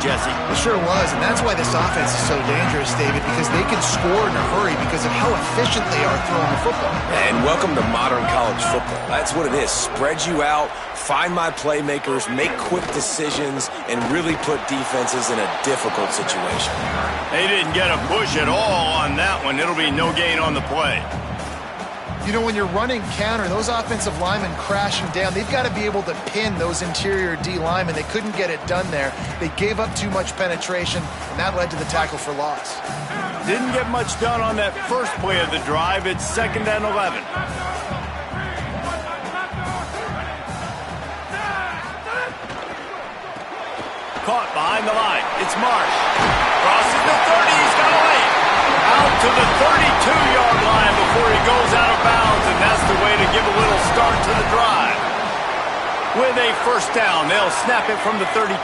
Jesse. It sure was, and that's why this offense is so dangerous, David, because they can score in a hurry because of how efficient they are throwing the football. And welcome to modern college football. That's what it is. Spread you out, find my playmakers, make quick decisions, and really put defenses in a difficult situation. They didn't get a push at all on that one. It'll be no gain on the play. You know, when you're running counter, those offensive linemen crashing down, they've got to be able to pin those interior D linemen. They couldn't get it done there. They gave up too much penetration, and that led to the tackle for loss. Didn't get much done on that first play of the drive. It's 2nd and 11. Caught behind the line. It's Marsh. Crosses the 30. He's got a lane. Out to the 32-yard line before he goes out of bounds, and that's the way to give a little start to the drive. With a first down, they'll snap it from the 32.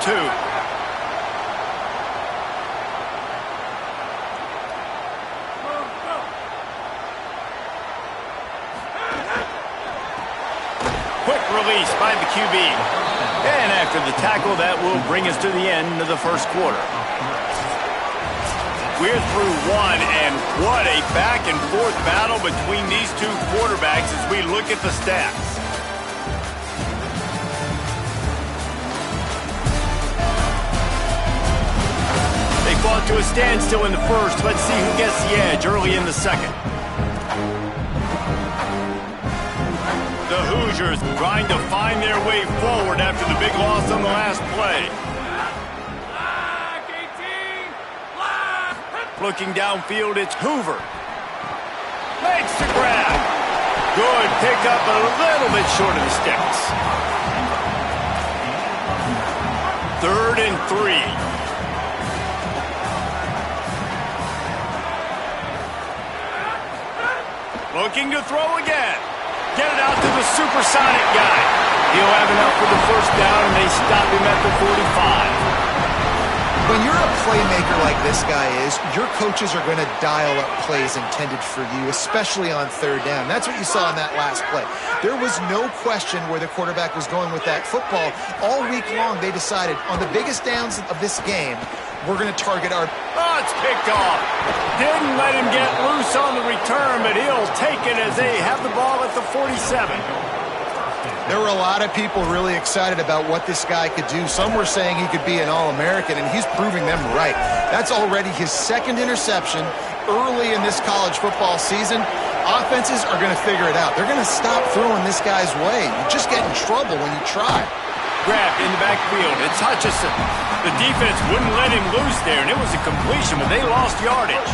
Quick release by the QB. And after the tackle, that will bring us to the end of the first quarter. We're through one, and what a back-and-forth battle between these two quarterbacks as we look at the stats. They fought to a standstill in the first. Let's see who gets the edge early in the second. The Hoosiers trying to find their way forward after the big loss on the last play. Looking downfield, it's Hoover. Makes the grab. Good pickup, a little bit short of the sticks. 3rd and 3. Looking to throw again. Get it out to the supersonic guy. He'll have enough for the first down, and they stop him at the 45. When you're a playmaker like this guy is, your coaches are going to dial up plays intended for you, especially on 3rd down. That's what you saw in that last play. There was no question where the quarterback was going with that football. All week long, they decided on the biggest downs of this game, we're going to target our... Oh, it's picked off. Didn't let him get loose on the return, but he'll take it as they have the ball at the 47. There were a lot of people really excited about what this guy could do. Some were saying he could be an All-American, and he's proving them right. That's already his 2nd interception early in this college football season. Offenses are going to figure it out. They're going to stop throwing this guy's way. You just get in trouble when you try. Grabbed in the backfield. It's Hutchison. The defense wouldn't let him loose there, and it was a completion, but they lost yardage.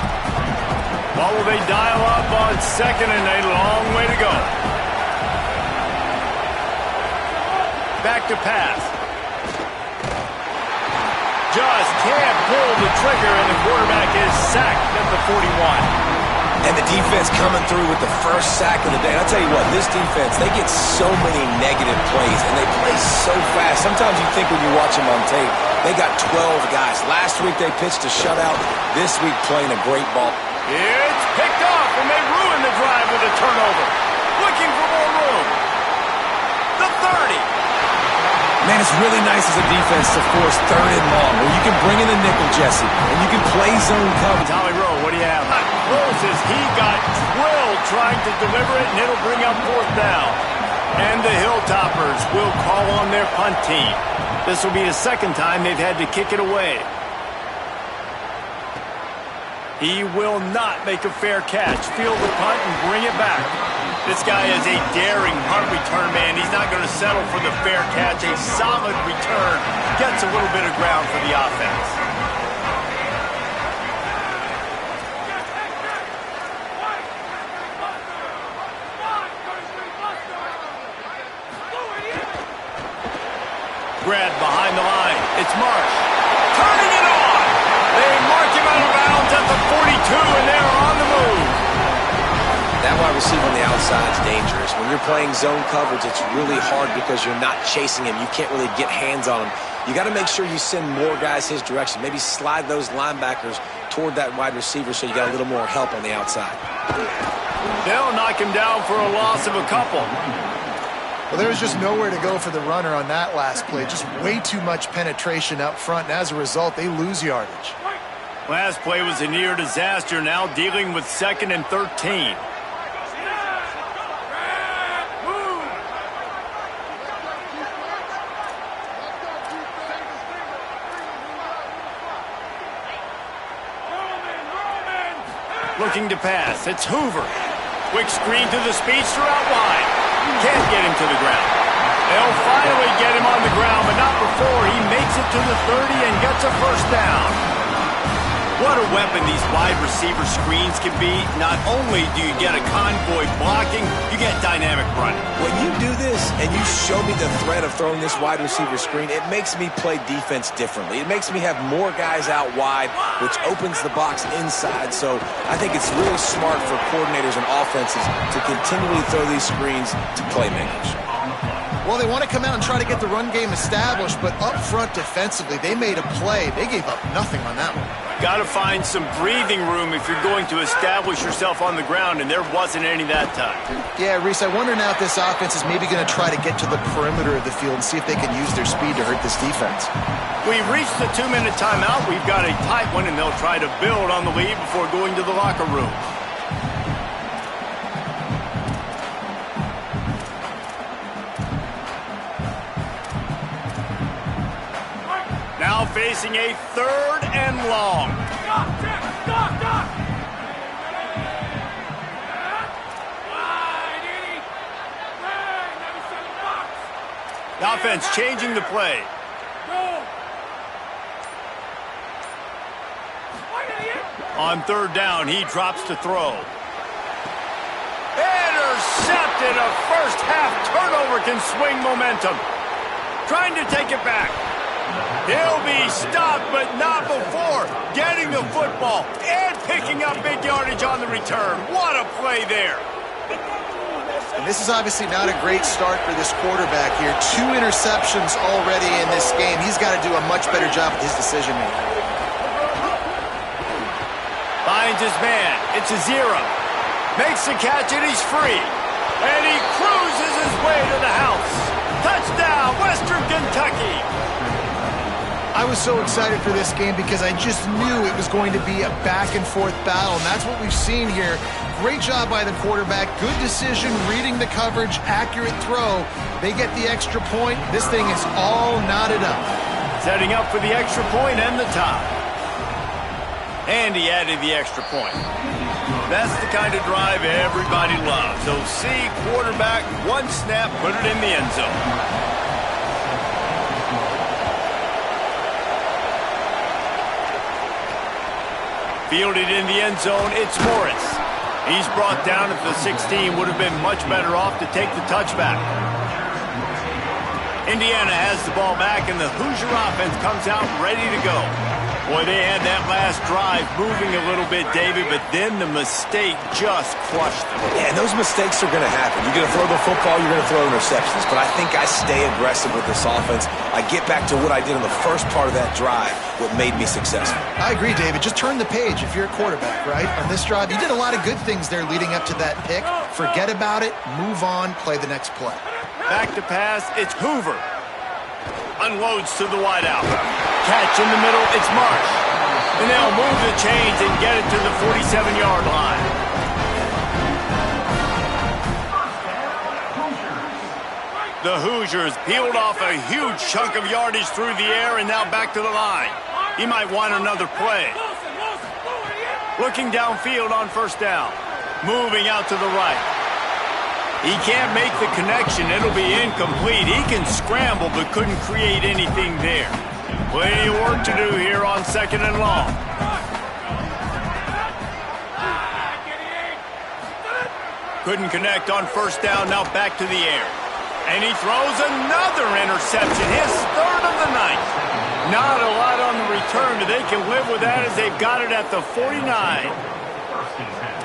What will they dial up on 2nd and a long way to go? Back to pass. Just can't pull the trigger, and the quarterback is sacked at the 41. And the defense coming through with the first sack of the day. And I'll tell you what, this defense, they get so many negative plays, and they play so fast. Sometimes you think when you watch them on tape, they got 12 guys. Last week they pitched a shutout. This week playing a great ball. It's picked off, and they ruin the drive with a turnover. Looking for more room. The 30. Man, it's really nice as a defense to force 3rd and long, where you can bring in the nickel, Jesse, and you can play zone cover. Tommy Rowe, what do you have? Closes. He got drilled trying to deliver it, and it'll bring up 4th down. And the Hilltoppers will call on their punt team. This will be the 2nd time they've had to kick it away. He will not make a fair catch. Field the punt and bring it back. This guy is a daring punt return man. He's not going to settle for the fair catch. A solid return gets a little bit of ground for the offense. Grab behind the line. It's Marsh. Turning it on. They mark him out of bounds at the 42, and they're on the move. That wide receiver on the outside is dangerous. When you're playing zone coverage, it's really hard because you're not chasing him. You can't really get hands on him. You got to make sure you send more guys his direction. Maybe slide those linebackers toward that wide receiver so you got a little more help on the outside. They'll knock him down for a loss of a couple. Well, there was just nowhere to go for the runner on that last play. Just way too much penetration up front, and as a result, they lose yardage. Last play was a near disaster, now dealing with 2nd and 13. Looking to pass, it's Hoover. Quick screen to the speedster out wide. Can't get him to the ground. They'll finally get him on the ground, but not before he makes it to the 30 and gets a first down. What a weapon these wide receiver screens can be. Not only do you get a convoy blocking, you get dynamic running. When you do this and you show me the threat of throwing this wide receiver screen, it makes me play defense differently. It makes me have more guys out wide, which opens the box inside. So I think it's really smart for coordinators and offenses to continually throw these screens to playmakers. Well, they want to come out and try to get the run game established, but up front defensively, they made a play. They gave up nothing on that one. Got to find some breathing room if you're going to establish yourself on the ground, and there wasn't any that time. Yeah, Reese, I wonder now if this offense is maybe going to try to get to the perimeter of the field and see if they can use their speed to hurt this defense. We've reached the 2-minute timeout. We've got a tight one, and they'll try to build on the lead before going to the locker room. Now facing a 3rd and long. The offense changing the play. On 3rd down, he drops to throw. Intercepted. A first half turnover can swing momentum. Trying to take it back. He'll be stopped, but not before getting the football and picking up big yardage on the return. What a play there. And this is obviously not a great start for this quarterback here. 2 interceptions already in this game. He's got to do a much better job with his decision-making. Finds his man. It's a 0. Makes the catch, and he's free. And he cruises his way to the house. Touchdown, Western Kentucky. I was so excited for this game because I just knew it was going to be a back-and-forth battle, and that's what we've seen here. Great job by the quarterback. Good decision, reading the coverage, accurate throw. They get the extra point. This thing is all knotted up. Setting up for the extra point and the tie. And he added the extra point. That's the kind of drive everybody loves. So see quarterback, 1 snap, put it in the end zone. Fielded in the end zone, it's Morris. He's brought down at the 16. Would have been much better off to take the touchback. Indiana has the ball back, and the Hoosier offense comes out ready to go. Boy, they had that last drive moving a little bit, David, but then the mistake just crushed them. Yeah, and those mistakes are going to happen. You're going to throw the football, you're going to throw interceptions. But I think I stay aggressive with this offense. I get back to what I did in the first part of that drive, what made me successful. I agree, David. Just turn the page if you're a quarterback, right? On this drive, you did a lot of good things there leading up to that pick. Forget about it, move on, play the next play. Back to pass, it's Hoover. Unloads to the wideout. Catch in the middle, it's Marsh. And they'll move the chains and get it to the 47-yard line. The Hoosiers peeled off a huge chunk of yardage through the air and now back to the line. He might want another play. Looking downfield on 1st down. Moving out to the right. He can't make the connection. It'll be incomplete. He can scramble, but couldn't create anything there. Plenty of work to do here on 2nd and long. Couldn't connect on 1st down. Now back to the air. And he throws another interception. His 3rd of the night. Not a lot on the return, but they can live with that as they've got it at the 49.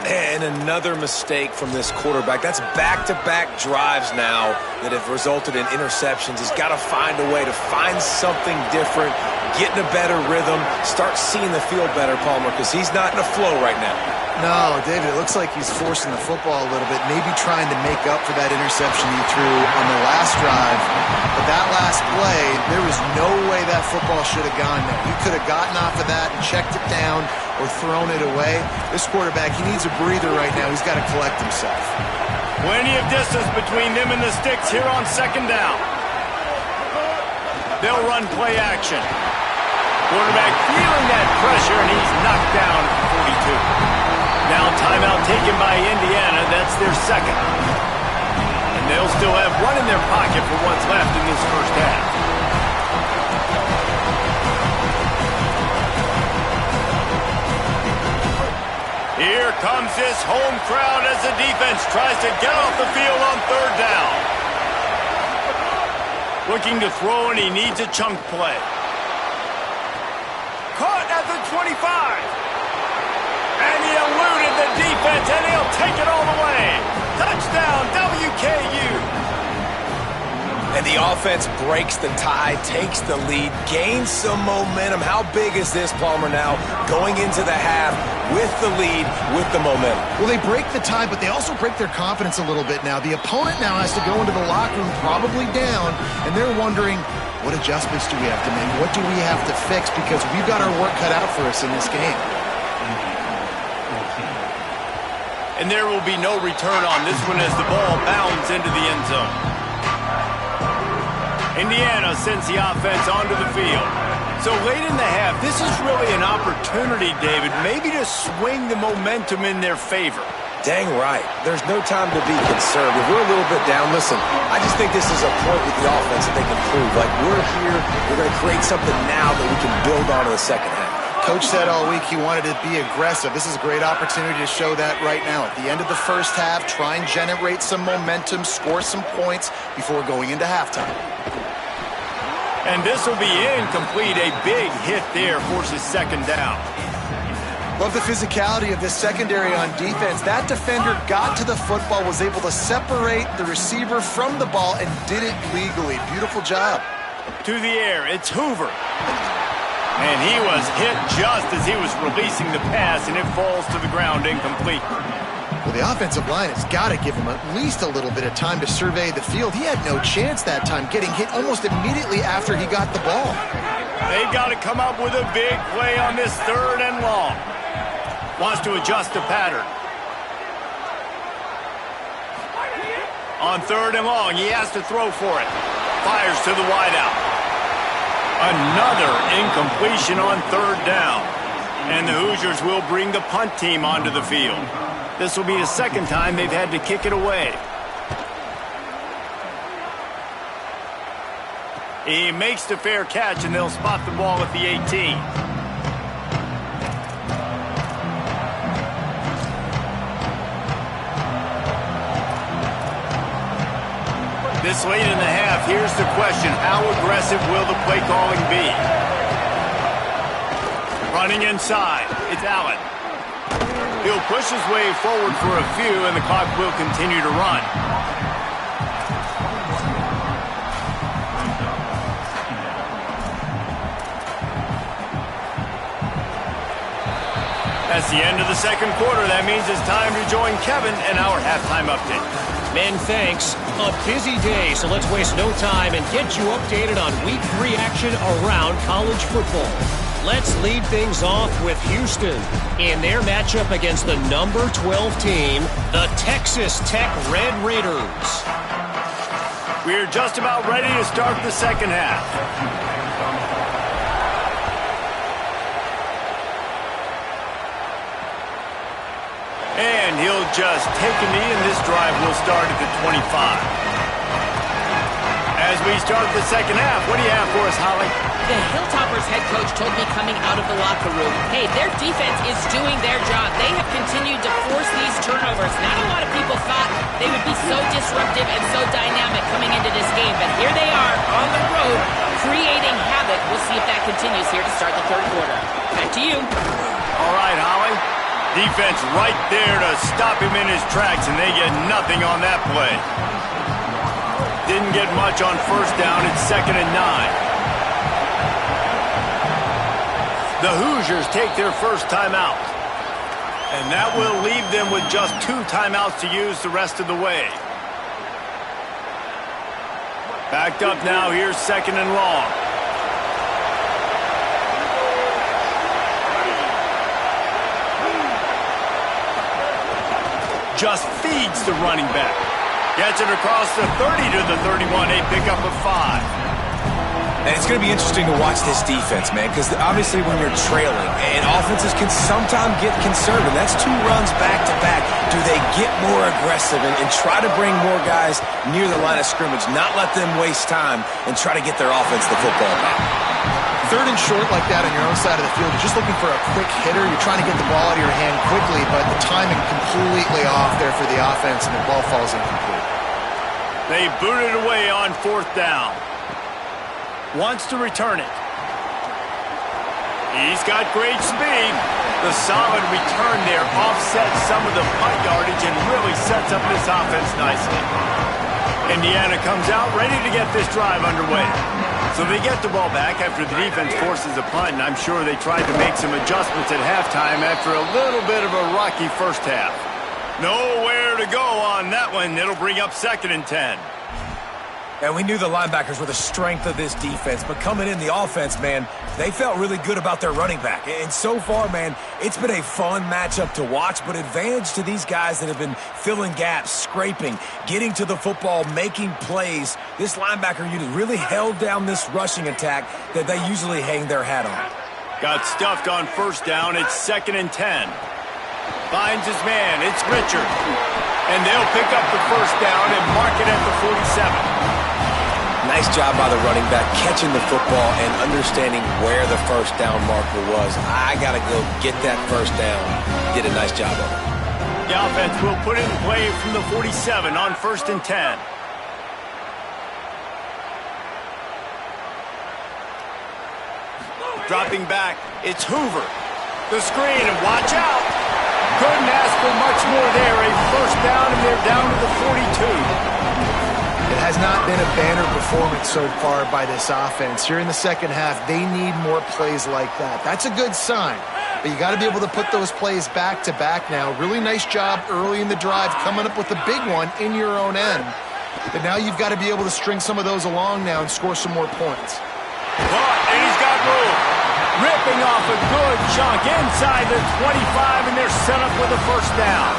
And another mistake from this quarterback. That's back-to-back drives now that have resulted in interceptions. He's got to find a way to find something different, get in a better rhythm, start seeing the field better, Palmer, because he's not in a flow right now. No, David, it looks like he's forcing the football a little bit, maybe trying to make up for that interception he threw on the last drive. But that last play, there was no way that football should have gone there. He could have gotten off of that and checked it down or thrown it away. This quarterback, he needs a breather right now. He's got to collect himself. Plenty of distance between them and the sticks here on second down. They'll run play action. Quarterback feeling that pressure, and he's knocked down at 42. Now timeout taken by Indiana. That's their second. And they'll still have one in their pocket for what's left in this first half. Here comes this home crowd as the defense tries to get off the field on third down. Looking to throw, and he needs a chunk play. Caught at the 25. And he eluded the defense, and he'll take it all the way. Touchdown, WKU. And the offense breaks the tie, takes the lead, gains some momentum. How big is this, Palmer, now going into the half with the lead, with the momentum? Well, they break the tie, but they also break their confidence a little bit now. The opponent now has to go into the locker room probably down, and they're wondering, what adjustments do we have to make? What do we have to fix? Because we've got our work cut out for us in this game. And there will be no return on this one as the ball bounds into the end zone. Indiana sends the offense onto the field. So late in the half, this is really an opportunity, David, maybe to swing the momentum in their favor. Dang right. There's no time to be conservative. We're a little bit down. Listen, I just think this is a point with the offense that they can prove. Like, we're here, we're going to create something now that we can build on in the second half. Coach said all week he wanted to be aggressive. This is a great opportunity to show that right now. At the end of the first half, try and generate some momentum, score some points before going into halftime. And this will be incomplete. A big hit there forces second down. Love the physicality of this secondary on defense. That defender got to the football, was able to separate the receiver from the ball, and did it legally. Beautiful job. To the air, it's Hoover. And he was hit just as he was releasing the pass, and it falls to the ground incomplete. Well, the offensive line has got to give him at least a little bit of time to survey the field. He had no chance that time, getting hit almost immediately after he got the ball. They've got to come up with a big play on this third and long. Wants to adjust the pattern. On third and long, he has to throw for it. Fires to the wideout. Another incompletion on third down. And the Hoosiers will bring the punt team onto the field. This will be the second time they've had to kick it away. He makes the fair catch, and they'll spot the ball at the 18. This late in the half, here's the question. How aggressive will the play calling be? Running inside, it's Allen. He'll push his way forward for a few, and the clock will continue to run. That's the end of the second quarter. That means it's time to join Kevin and our halftime update. Men, thanks. A busy day, so let's waste no time and get you updated on Week 3 action around college football. Let's lead things off with Houston in their matchup against the number 12 team, the Texas Tech Red Raiders. We're just about ready to start the second half. And he'll just take a knee, and this drive will start at the 25. As we start the second half, what do you have for us, Holly? The Hilltoppers head coach told me coming out of the locker room, hey, their defense is doing their job. They have continued to force these turnovers. Not a lot of people thought they would be so disruptive and so dynamic coming into this game, but here they are on the road creating havoc. We'll see if that continues here to start the third quarter. Back to you. All right, Holly. Defense right there to stop him in his tracks, and they get nothing on that play. Didn't get much on first down. It's 2nd and 9. The Hoosiers take their first timeout. And that will leave them with just 2 timeouts to use the rest of the way. Backed up now, here's 2nd and long. Just feeds the running back. Gets it across the 30 to the 31, a pickup of 5. And it's going to be interesting to watch this defense, man, because obviously when you're trailing, and offenses can sometimes get conservative. That's 2 runs back-to-back. Do they get more aggressive and try to bring more guys near the line of scrimmage, not let them waste time, and try to get their offense the football back? 3rd and short like that on your own side of the field, you're just looking for a quick hitter. You're trying to get the ball out of your hand quickly, but the timing completely off there for the offense, and the ball falls incomplete. They boot it away on 4th down. Wants to return it. He's got great speed. The solid return there offsets some of the punt yardage and really sets up this offense nicely. Indiana comes out ready to get this drive underway. So they get the ball back after the defense forces a punt, and I'm sure they tried to make some adjustments at halftime after a little bit of a rocky first half. Nowhere to go on that one. It'll bring up 2nd and 10. And we knew the linebackers were the strength of this defense, but coming in the offense, man, they felt really good about their running back. And so far, man, it's been a fun matchup to watch, but advantage to these guys that have been filling gaps, scraping, getting to the football, making plays. This linebacker unit really held down this rushing attack that they usually hang their hat on. Got stuffed on 1st down. It's 2nd and 10. Finds his man. It's Richard. And they'll pick up the 1st down and mark it at the 47. Nice job by the running back catching the football and understanding where the 1st down marker was. I got to go get that 1st down. Did a nice job of it. The offense will put in play from the 47 on 1st and 10. Dropping back, it's Hoover. The screen, and watch out. Couldn't ask for much more there. A 1st down, and they're down to the 42. It has not been a banner performance so far by this offense. Here in the 2nd half, they need more plays like that. That's a good sign, but you got to be able to put those plays back-to-back now. Really nice job early in the drive, coming up with a big one in your own end. But now you've got to be able to string some of those along now and score some more points. Caught, and he's got room. Ripping off a good chunk inside the 25, and they're set up with a 1st down.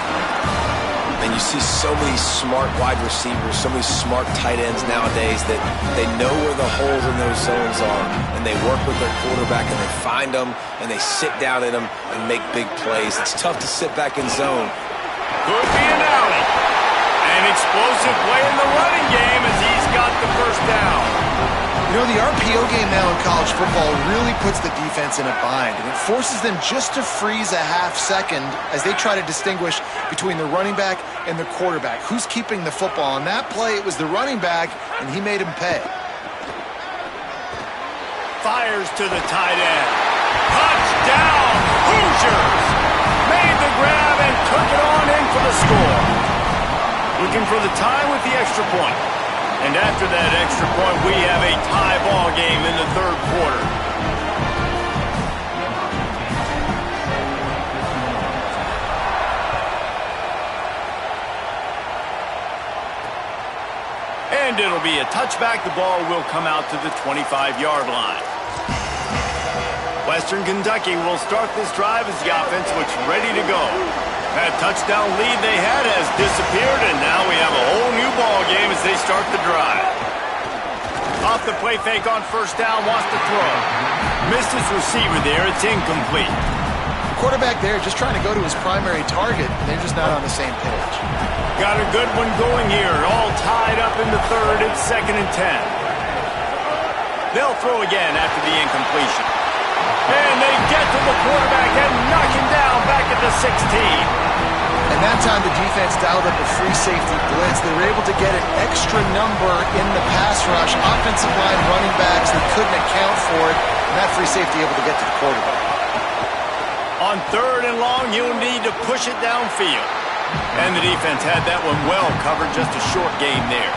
And you see so many smart wide receivers, so many smart tight ends nowadays that they know where the holes in those zones are, and they work with their quarterback, and they find them, and they sit down in them and make big plays. It's tough to sit back in zone. Could be an alley. An explosive play in the running game as he's got the 1st down. You know, the RPO game now in college football really puts the defense in a bind, and it forces them just to freeze a half second as they try to distinguish between the running back and the quarterback. Who's keeping the football? On that play, it was the running back, and he made him pay. Fires to the tight end. Touchdown, Hoosiers! Made the grab and took it on in for the score. Looking for the tie with the extra point. And after that extra point, we have a tie ball game in the 3rd quarter. And it'll be a touchback. The ball will come out to the 25-yard line. Western Kentucky will start this drive as the offense looks ready to go. That touchdown lead they had has disappeared, and now we have a whole new ball game as they start the drive. Off the play fake on 1st down, wants to throw. Missed his receiver there. It's incomplete. The quarterback there just trying to go to his primary target, and they're just not on the same page. Got a good one going here. All tied up in the 3rd. It's 2nd and 10. They'll throw again after the incompletion. And they get to the quarterback and knock him down back at the 16. And that time the defense dialed up a free safety blitz. They were able to get an extra number in the pass rush. Offensive line running backs that couldn't account for it. And that free safety able to get to the quarterback. On 3rd and long, you'll need to push it downfield. And the defense had that one well covered. Just a short game there.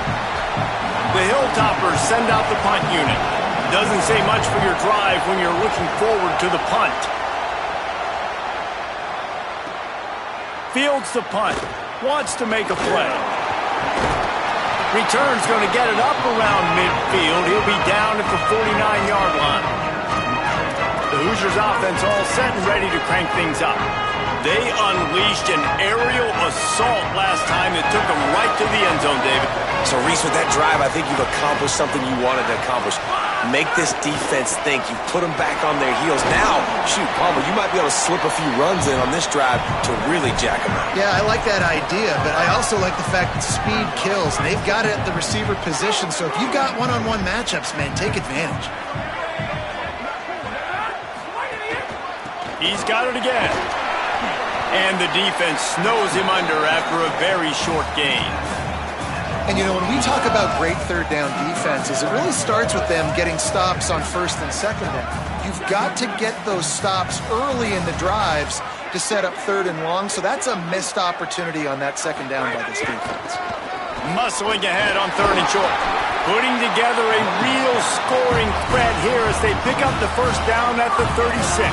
The Hilltoppers send out the punt unit. Doesn't say much for your drive when you're looking forward to the punt. Fields the punt. Wants to make a play. Return's going to get it up around midfield. He'll be down at the 49-yard line. The Hoosiers offense all set and ready to crank things up. They unleashed an aerial assault last time that took them right to the end zone, David. So, Reese, with that drive, I think you've accomplished something you wanted to accomplish. Make this defense think. You put them back on their heels. Now, shoot, Palmer, you might be able to slip a few runs in on this drive to really jack them out. Yeah, I like that idea, but I also like the fact that speed kills, and they've got it at the receiver position. So if you've got one-on-one matchups, man, take advantage. He's got it again. And the defense snows him under after a very short gain. And, you know, when we talk about great third down defenses, it really starts with them getting stops on first and second down. You've got to get those stops early in the drives to set up third and long, so that's a missed opportunity on that second down by this defense. Muscling ahead on third and short. Putting together a real scoring threat here as they pick up the first down at the 36.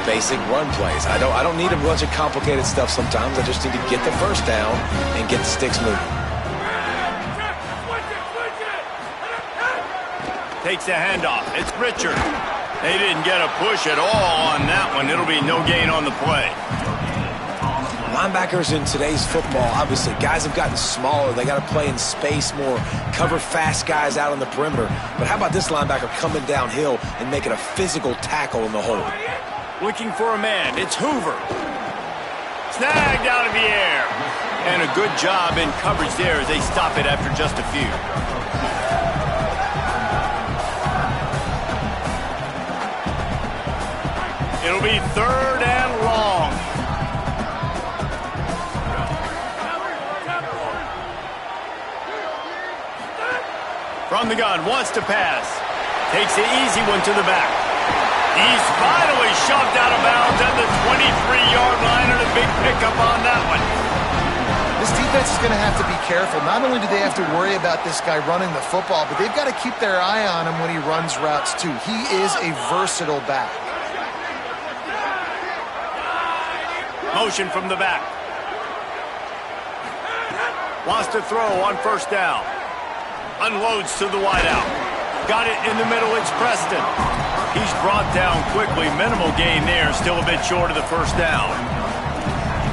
Basic run plays. I don't need a bunch of complicated stuff sometimes. I just need to get the first down and get the sticks moving. Takes a handoff. It's Richard. They didn't get a push at all on that one. It'll be no gain on the play. Linebackers in today's football, obviously, guys have gotten smaller. They got to play in space more, cover fast guys out on the perimeter. But how about this linebacker coming downhill and making a physical tackle in the hole? Looking for a man. It's Hoover. Snagged out of the air. And a good job in coverage there as they stop it after just a few. It'll be third and long. From the gun, wants to pass. Takes the easy one to the back. He's finally shoved out of bounds at the 23-yard line, and a big pickup on that one. This defense is going to have to be careful. Not only do they have to worry about this guy running the football, but they've got to keep their eye on him when he runs routes too. He is a versatile back. Motion from the back. Wants to throw on first down. Unloads to the wideout. Got it in the middle. It's Preston. He's brought down quickly. Minimal gain there. Still a bit short of the first down.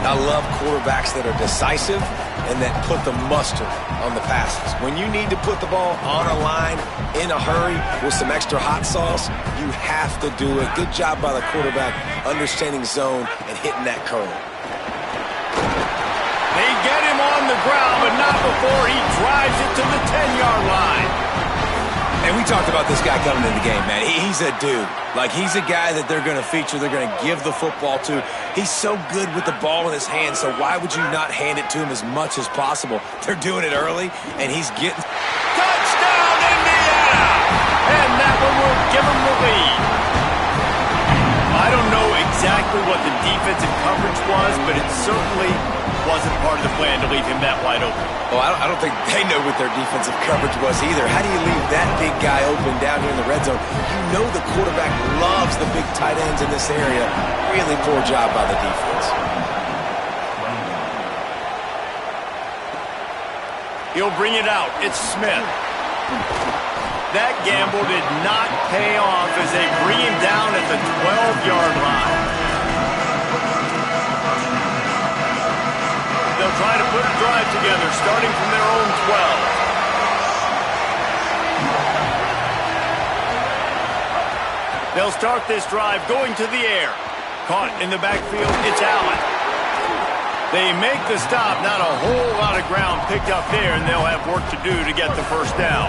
I love quarterbacks that are decisive and that put the mustard on the passes. When you need to put the ball on a line in a hurry with some extra hot sauce, you have to do it. Good job by the quarterback understanding zone and hitting that curl. They get him on the ground, but not before he drives it to the 10-yard line. And we talked about this guy coming in the game, man. He's a dude. Like, he's a guy that they're going to feature, they're going to give the football to. He's so good with the ball in his hand, so why would you not hand it to him as much as possible? They're doing it early, and he's getting... Touchdown, Indiana! And that one will give him the lead. I don't know exactly what the defensive coverage was, but it certainly wasn't part of the plan to leave him that wide open. Well, I don't think they know what their defensive coverage was either. How do you leave that big guy open down here in the red zone? You know the quarterback loves the big tight ends in this area. Really poor job by the defense. He'll bring it out. It's Smith. That gamble did not pay off as they bring him down at the 12-yard line. They'll try to put a drive together, starting from their own 12. They'll start this drive going to the air. Caught in the backfield, it's Allen. They make the stop, not a whole lot of ground picked up there, and they'll have work to do to get the first down.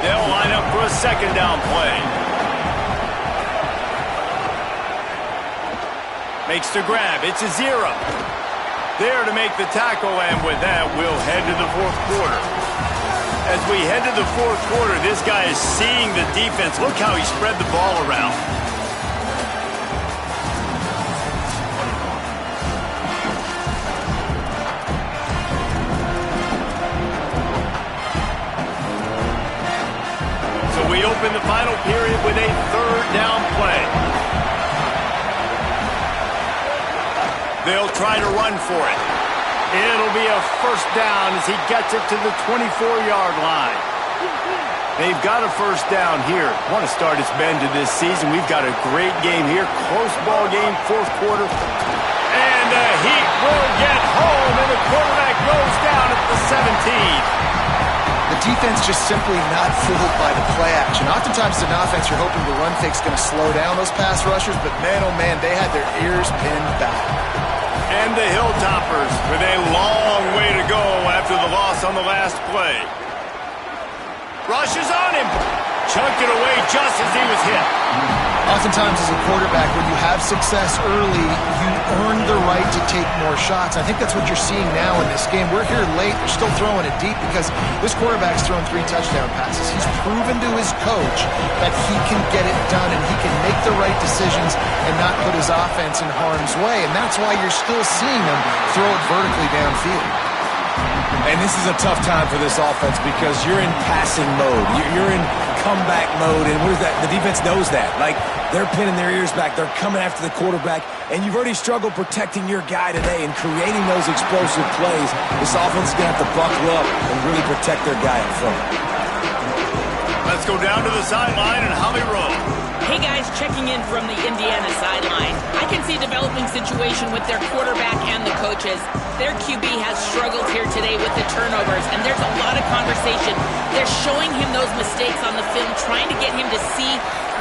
They'll line up for a second down play. Makes the grab, it's a 0. There to make the tackle, and with that, we'll head to the fourth quarter. As we head to the fourth quarter, this guy is seeing the defense. Look how he spread the ball around. we open the final period with a third down play. They'll try to run for it. It'll be a first down as he gets it to the 24-yard line. They've got a first down here. Want to start its bend to this season. We've got a great game here. Close ball game, fourth quarter. And the Heat will get home, and the quarterback goes down at the 17. The defense just simply not fooled by the play action. Oftentimes, in offense, you're hoping the run fake's going to slow down those pass rushers, but man, oh man, they had their ears pinned back. And the Hilltoppers with a long way to go after the loss on the last play. Rushes on him. Chunked it away just as he was hit. Oftentimes as a quarterback, when you have success early, you earn the right to take more shots. I think that's what you're seeing now in this game. We're here late. They're still throwing it deep because this quarterback's thrown 3 touchdown passes. He's proven to his coach that he can get it done and he can make the right decisions and not put his offense in harm's way. And that's why you're still seeing them throw it vertically downfield. And this is a tough time for this offense because you're in passing mode. You're in comeback mode, and what is that? The defense knows that. Like, they're pinning their ears back. They're coming after the quarterback, and you've already struggled protecting your guy today and creating those explosive plays. This offense is going to have to buckle up and really protect their guy up front. Let's go down to the sideline and Holly Rowe. Hey guys, checking in from the Indiana sideline. I can see a developing situation with their quarterback and the coaches. Their QB has struggled here today with the turnovers, and there's a lot of conversation. They're showing him those mistakes on the film, trying to get him to see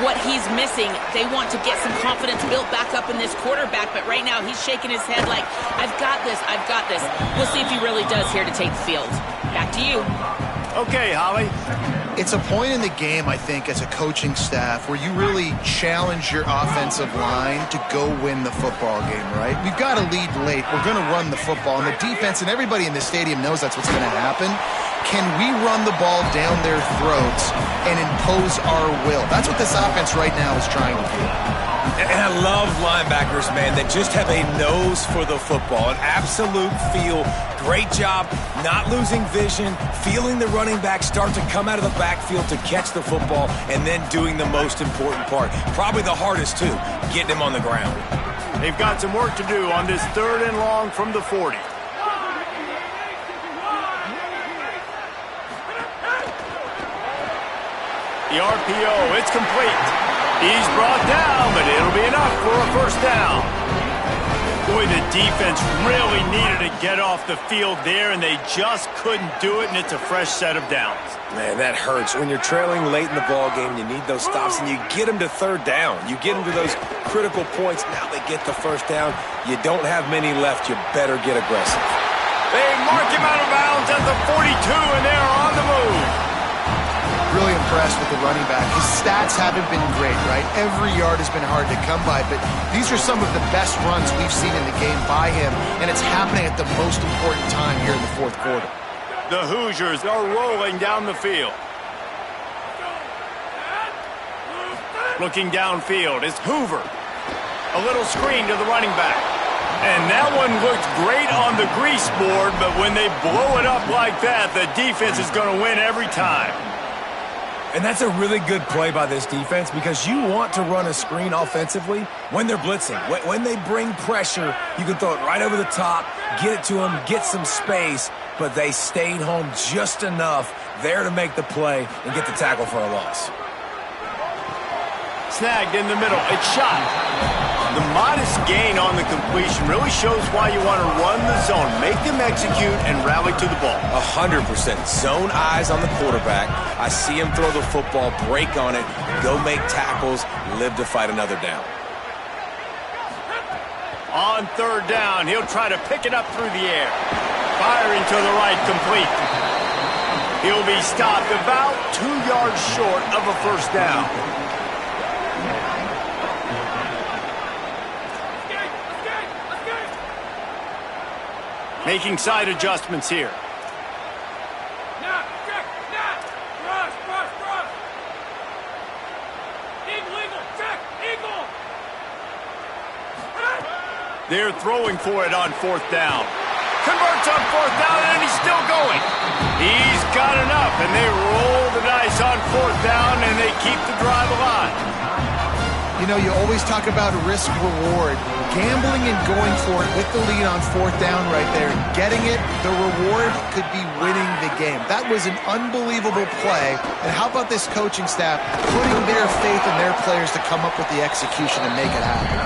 what he's missing. They want to get some confidence built back up in this quarterback, but right now he's shaking his head like, I've got this, I've got this. We'll see if he really does here to take the field. Back to you. Okay, Holly. It's a point in the game, I think, as a coaching staff where you really challenge your offensive line to go win the football game, right? We've got to lead late. We're going to run the football. And the defense and everybody in the stadium knows that's what's going to happen. Can we run the ball down their throats and impose our will? That's what this offense right now is trying to do. And I love linebackers, man, that just have a nose for the football, an absolute feel. Great job not losing vision, feeling the running back start to come out of the backfield to catch the football, and then doing the most important part. Probably the hardest, too, getting him on the ground. They've got some work to do on this 3rd and long from the 40. The RPO, it's complete. He's brought down, but it'll be enough for a first down. Boy, the defense really needed to get off the field there, and they just couldn't do it, and it's a fresh set of downs. Man, that hurts. When you're trailing late in the ball game, you need those stops, and you get them to 3rd down. You get them to those critical points. Now they get the first down. You don't have many left. You better get aggressive. They mark him out of bounds at the 42, and they're on the move. Really impressed with the running back. His stats haven't been great, right? Every yard has been hard to come by, but these are some of the best runs we've seen in the game by him, and it's happening at the most important time here in the 4th quarter. The Hoosiers are rolling down the field. Looking downfield is Hoover. A little screen to the running back. And that one looked great on the grease board, but when they blow it up like that, the defense is going to win every time. And that's a really good play by this defense because you want to run a screen offensively when they're blitzing. When they bring pressure, you can throw it right over the top, get it to them, get some space, but they stayed home just enough there to make the play and get the tackle for a loss. Snagged in the middle. It's shot. The modest gain on the completion really shows why you want to run the zone. Make them execute and rally to the ball. 100%. Zone eyes on the quarterback. I see him throw the football, break on it, go make tackles, live to fight another down. On 3rd down, he'll try to pick it up through the air. Firing to the right, complete. He'll be stopped about 2 yards short of a first down. Making side adjustments here. They're throwing for it on 4th down. converts on fourth down, and he's still going. He's got enough, and they roll the dice on fourth down, and they keep the drive alive. You know, you always talk about risk-reward. Gambling and going for it with the lead on fourth down right there, getting it, the reward could be winning the game. That was an unbelievable play. And how about this coaching staff putting their faith in their players to come up with the execution and make it happen?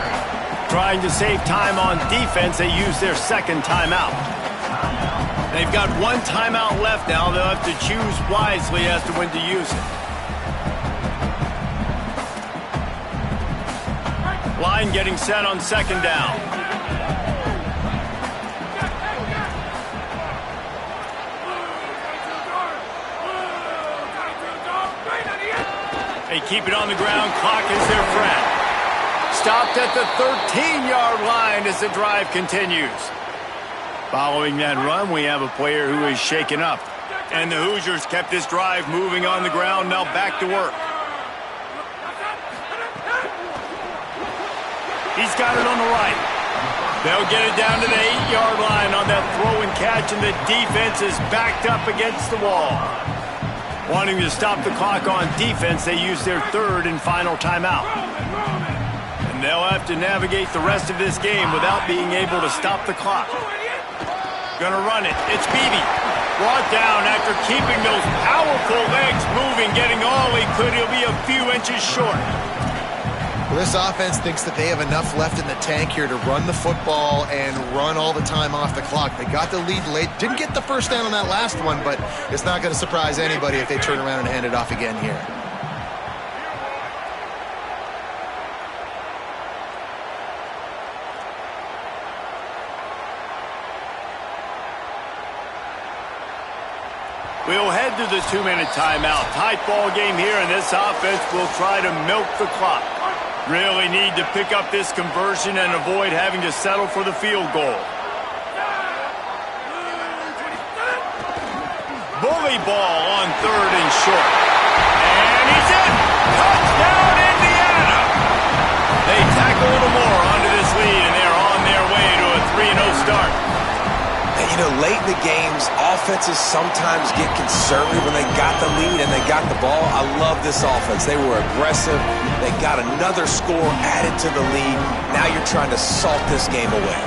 Trying to save time on defense, they use their second timeout. They've got one timeout left now. They'll have to choose wisely as to when to use it. Line getting set on second down. They keep it on the ground. Clock is their friend. Stopped at the 13-yard line as the drive continues. Following that run, we have a player who is shaken up. And the Hoosiers kept this drive moving on the ground. Now back to work. He's got it on the right. They'll get it down to the 8-yard line on that throw and catch, and the defense is backed up against the wall. Wanting to stop the clock on defense, they use their third and final timeout. And they'll have to navigate the rest of this game without being able to stop the clock. Gonna run it. It's Beebe. Brought down after keeping those powerful legs moving, getting all he could. He'll be a few inches short. Well, this offense thinks that they have enough left in the tank here to run the football and run all the time off the clock. They got the lead late. Didn't get the first down on that last one, but it's not going to surprise anybody if they turn around and hand it off again here. We'll head to the 2-minute timeout. Tight ball game here, and this offense will try to milk the clock. Really need to pick up this conversion and avoid having to settle for the field goal. Bully ball on third and short. And he's in! Touchdown, Indiana! They tack a little more onto this lead, and they're on their way to a 3-0 start. And, you know, late in the games, offenses sometimes get conservative when they got the lead and they got the ball. I love this offense. They were aggressive. They got another score added to the lead. Now you're trying to salt this game away.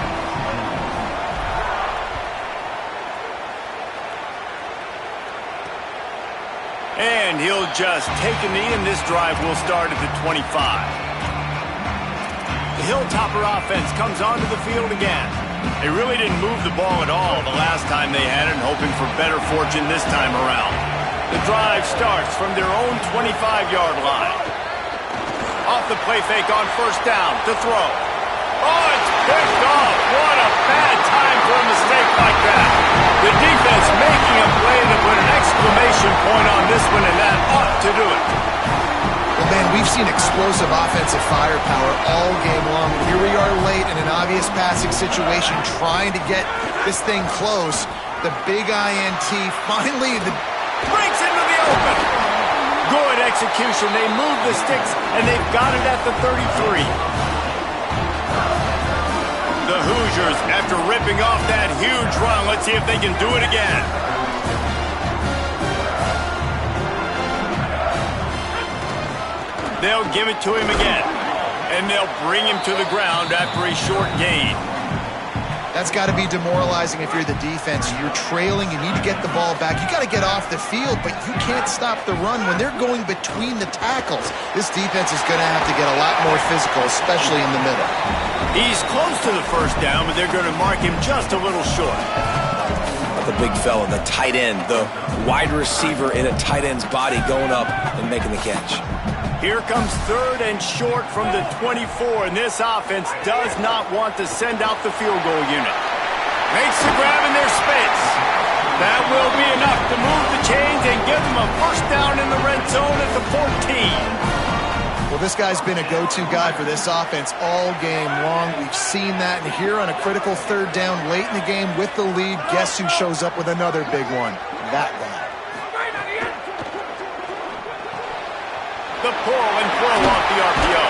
And he'll just take a knee, and this drive will start at the 25. The Hilltopper offense comes onto the field again. They really didn't move the ball at all the last time they had it, hoping for better fortune this time around. The drive starts from their own 25-yard line. Off the play fake on first down to throw. Oh, it's picked off. What a bad time for a mistake like that. The defense making a play to put an exclamation point on this one, and that ought to do it. Well, man, we've seen explosive offensive firepower all game long. Here we are late in an obvious passing situation, trying to get this thing close. The big INT finally Breaks into the open. Good execution. They move the sticks, and they've got it at the 33. The Hoosiers, after ripping off that huge run, let's see if they can do it again. They'll give it to him again, and they'll bring him to the ground after a short gain. That's got to be demoralizing if you're the defense. You're trailing, you need to get the ball back. You got to get off the field, but you can't stop the run when they're going between the tackles. This defense is going to have to get a lot more physical, especially in the middle. He's close to the first down, but they're going to mark him just a little short. The big fella, the tight end, the wide receiver in a tight end's body going up and making the catch. Here comes third and short from the 24, and this offense does not want to send out the field goal unit. Makes the grab in their space. That will be enough to move the chains and give them a first down in the red zone at the 14. Well, this guy's been a go-to guy for this offense all game long. We've seen that, and here on a critical third down late in the game with the lead, guess who shows up with another big one? That guy. The pull and throw off the RPO.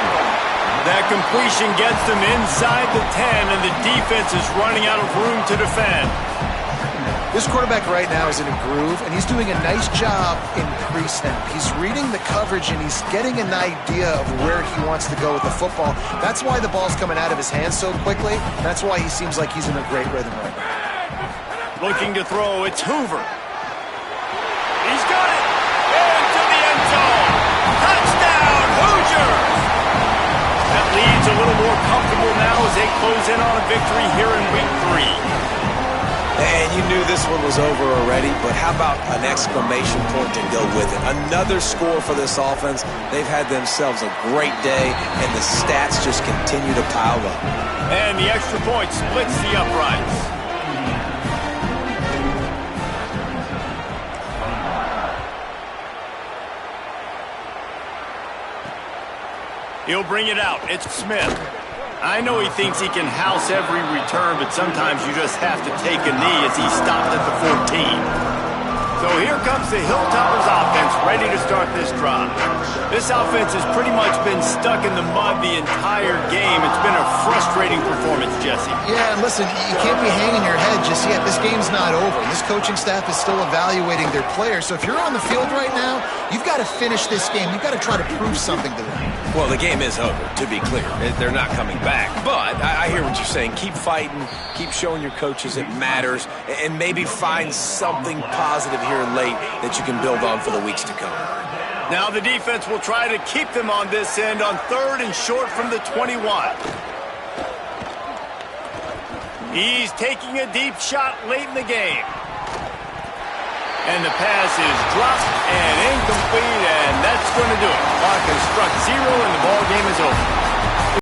That completion gets them inside the 10, and the defense is running out of room to defend. This quarterback right now is in a groove, and he's doing a nice job in pre-snap. He's reading the coverage, and he's getting an idea of where he wants to go with the football. That's why the ball's coming out of his hands so quickly. That's why he seems like he's in a great rhythm right now. Looking to throw, it's Hoover. He's got it! Into the end zone! Touchdown, Hoosiers! That lead's a little more comfortable now as they close in on a victory here in Week 3. And you knew this one was over already, but how about an exclamation point to go with it? Another score for this offense. They've had themselves a great day, and the stats just continue to pile up. And the extra point splits the uprights. He'll bring it out. It's Smith. I know he thinks he can house every return, but sometimes you just have to take a knee as he stopped at the 14. So here comes the Hilltoppers offense, ready to start this drive. This offense has pretty much been stuck in the mud the entire game. It's been a frustrating performance, Jesse. Yeah, and listen, you can't be hanging your head just yet. This game's not over. This coaching staff is still evaluating their players. So if you're on the field right now, you've got to finish this game. You've got to try to prove something to them. Well, the game is over, to be clear. They're not coming back. But I hear what you're saying. Keep fighting. Keep showing your coaches it matters. And maybe find something positive here late that you can build on for the weeks to come. Now the defense will try to keep them on this end on 3rd and short from the 21. He's taking a deep shot late in the game. And the pass is dropped and incomplete, and that's going to do it. Clock has struck 0, and the ball game is over.